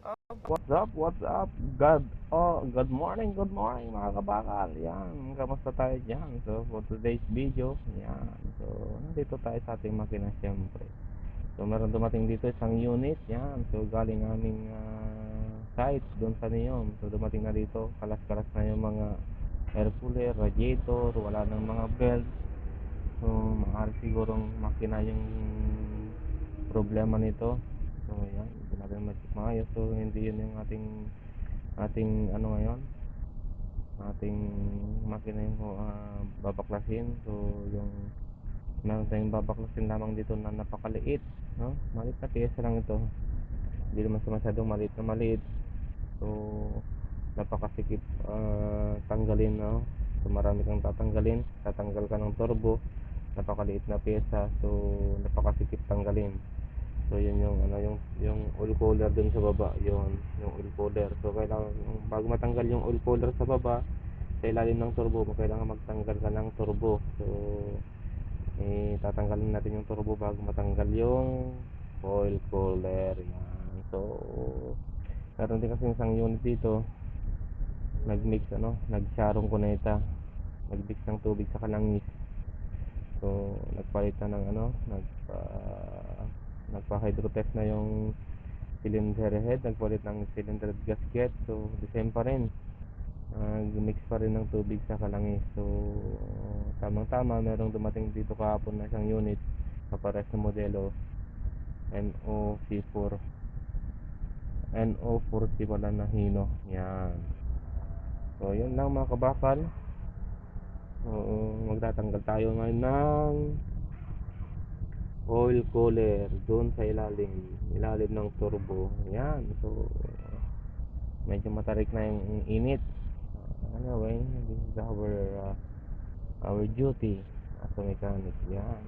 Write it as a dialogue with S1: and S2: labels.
S1: What's up? What's up? Good morning mga kabakal. Yan, kamusta tayo dyan? So, for today's video, yan. So, nandito tayo sa ating makina syempre. So, meron dumating dito isang unit, yan. So, galing aming site doon sa Neom. So, dumating na dito, kalas-kalas na yung mga air cooler, radiator, wala nang mga belt. So, maaari sigurong makina yung problema nito. So yan, hindi natin ma-check maayos. So hindi yun yung ating ano ngayon, ating makina yung babaklasin. So yung meron tayong babaklasin lamang dito na napakaliit, no? Maliit na pyesa lang ito, hindi naman masyadong maliit. So napakasikip tanggalin, no? So marami kang tatanggal ka ng turbo, napakaliit na pyesa. So napakasikip tanggalin. So yun yung ano, yung oil cooler dun sa baba, yun yung oil cooler. So kailangan bago matanggal yung oil cooler sa baba sa ilalim ng turbo, kailangan magtanggal ka ng turbo. So tatanggalin natin yung turbo bago matanggal yung oil cooler. Yan. So meron din kasi isang unit dito nag-sharong kuneta, nag-mix ng tubig sa kalangis. So nagpalit na ng nagpa-hydro test na yung cylinder head, nagpalit ng cylinder gasket. So the same pa rin, nag-mix pa rin ng tubig sa kalangis. So tamang tama, merong dumating dito kahapon na isang unit sa pares na modelo, NOC4 NO4C pala na Hino. Yan. So yun lang mga kabakal. So magtatanggal tayo ngayon ng oil cooler doon sa ilalim ng turbo. Yan. So medyo matarik na yung init. Anyway, this is our duty as a mechanic. Yan.